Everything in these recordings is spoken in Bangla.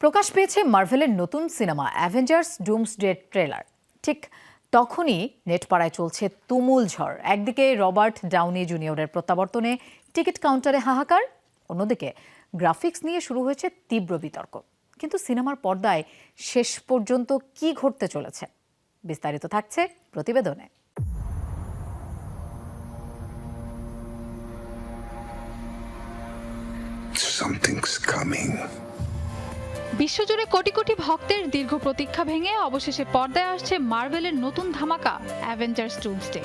প্রকাশ পেয়েছে মার্ভেলের নতুন সিনেমা অ্যাভেঞ্জার্স ডুমসডে ট্রেলার। ঠিক তখনই নেটপাড়ায় চলছে তুমুল ঝড়। একদিকে রবার্ট ডাউনি জুনিয়রের প্রত্যাবর্তনে টিকিট কাউন্টারে হাহাকার, অন্যদিকে গ্রাফিক্স নিয়ে শুরু হয়েছে তীব্র বিতর্ক। কিন্তু সিনেমার পর্দায় শেষ পর্যন্ত কি ঘটতে চলেছে, বিস্তারিত থাকছে প্রতিবেদনে। Something's coming. বিশ্বজুড়ে কোটি কোটি ভক্তের দীর্ঘ প্রতীক্ষা ভেঙে অবশেষে পর্দায় আসছে মার্ভেলের নতুন ধামাকা অ্যাভেঞ্জার্স ডুমসডে।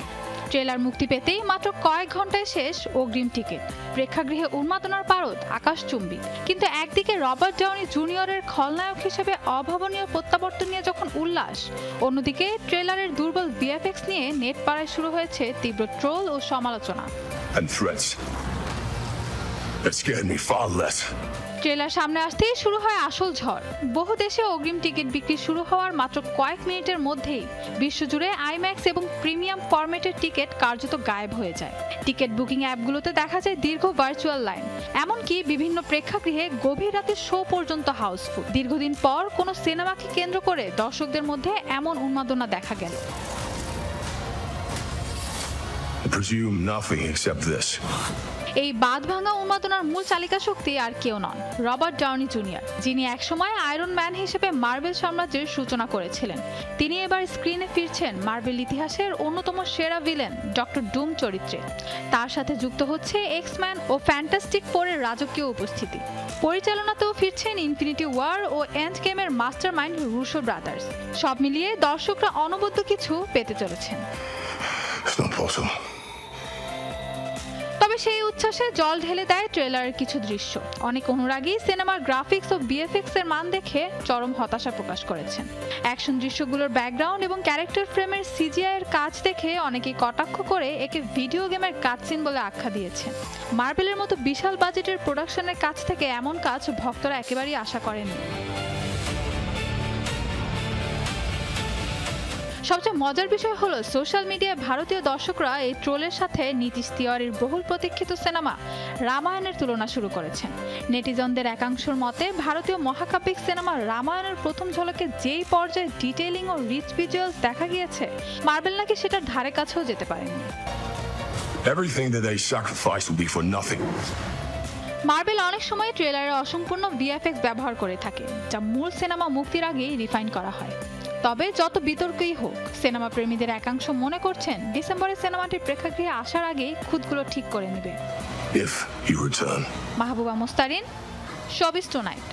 ট্রেলার মুক্তি পেতেই মাত্র কয়েক ঘন্টায় শেষ অগ্রিম টিকিট। প্রেক্ষাগৃহে উন্মাদনার পারদ আকাশচুম্বী। কিন্তু একদিকে রবার্ট ডাউনি জুনিয়রের খলনায়ক হিসেবে অভাবনীয় প্রত্যাবর্তন নিয়ে যখন উল্লাস, অন্যদিকে ট্রেলারের দুর্বল ভিএফএক্স নিয়ে নেটপাড়ায় শুরু হয়েছে তীব্র ট্রোল ও সমালোচনা। And threats. That scared me far less. Trailer সামনে আসতেই শুরু হয় আসল ঝড়। বহু দেশে অগ্রিম টিকিট বিক্রি শুরু হওয়ার মাত্র কয়েক মিনিটের মধ্যেই বিশ্বজুড়ে আইম্যাক্স এবং প্রিমিয়াম ফরম্যাটের টিকিট কার্যত গায়েব হয়ে যায়। টিকিট বুকিং অ্যাপগুলোতে দেখা যায় দীর্ঘ ভার্চুয়াল লাইন, এমনকি বিভিন্ন প্রেক্ষাগৃহে গভীর রাতে শো পর্যন্ত হাউসফুল। দীর্ঘদিন পর কোনো সিনেমাকে কেন্দ্র করে দর্শকদের মধ্যে এমন উন্মাদনা দেখা গেল। I presume nothing except this. এই বাঁধভাঙা উন্মাদনার মূল চালিকা শক্তি আর কেউ নন, রবার্ট ডাউনি জুনিয়র, যিনি একসময় আয়রন ম্যান হিসেবে মার্ভেল সাম্রাজ্যের সূচনা করেছিলেন। তিনি এবার স্ক্রিনে ফিরছেন মার্ভেল ইতিহাসের অন্যতম সেরা ভিলেন ডক্টর ডুম চরিত্রে। তার সাথে যুক্ত হচ্ছে এক্সম্যান ও ফ্যান্টাস্টিক ফোরের রাজকীয় উপস্থিতি। পরিচালনাতেও ফিরছেন ইনফিনিটি ওয়ার ও এন্ড গেমের মাস্টার মাইন্ড রুশো ব্রাদার্স। সব মিলিয়ে দর্শকরা অনবদ্য কিছু পেতে চলেছেন। It's not possible. তবে সেই উচ্ছ্বাসে জল ঢেলে দেয় ট্রেলারের কিছু দৃশ্য। অনেক অনুরাগী সিনেমার গ্রাফিক্স ও বিএফএক্স এর মান দেখে চরম হতাশা প্রকাশ করেছেন। অ্যাকশন দৃশ্যগুলোর ব্যাকগ্রাউন্ড এবং ক্যারেক্টার ফ্রেমের সিজিআই এর কাজ দেখে অনেকেই কটাক্ষ করে একে ভিডিও গেমের কাটসিন বলে আখ্যা দিয়েছেন। মার্ভেলের মতো বিশাল বাজেটের প্রোডাকশনের কাছ থেকে এমন কাজ ভক্তরা একেবারেই আশা করেননি। সবচেয়ে মজার বিষয় হলো সোশ্যাল মিডিয়ায় ভারতীয় দর্শকরা এই ট্রোলের সাথে নীতিশ তিওয়ারির বহুল প্রতীক্ষিত সিনেমা রামায়ণের তুলনা শুরু করেছেন। নেটিজনদের একাংশের মতে ভারতীয় মহাকাব্যিক সিনেমা রামায়ণের প্রথম ঝলকে যেই পর্যায়ে ডিটেইলিং ও রিচ ভিজুয়ালস দেখা গিয়েছে, মার্ভেল নাকি সেটার ধারে কাছেও যেতে পারেনি। Everything that they sacrifice will be for nothing. Marvel অনেক সময় ট্রেলারে অসম্পূর্ণ ভিএফএক্স ব্যবহার করে থাকে, যা মূল সিনেমা মুক্তির আগেই রিফাইন করা হয়। তবে যত বিতর্কই হোক, সিনেমা প্রেমীদের একাংশ মনে করছেন ডিসেম্বরে সিনেমাটি প্রেক্ষাগৃহে আসার আগেই খুঁতগুলো ঠিক করে নেবে। If you return. Mahbuba Mustarin, showbiz tonight.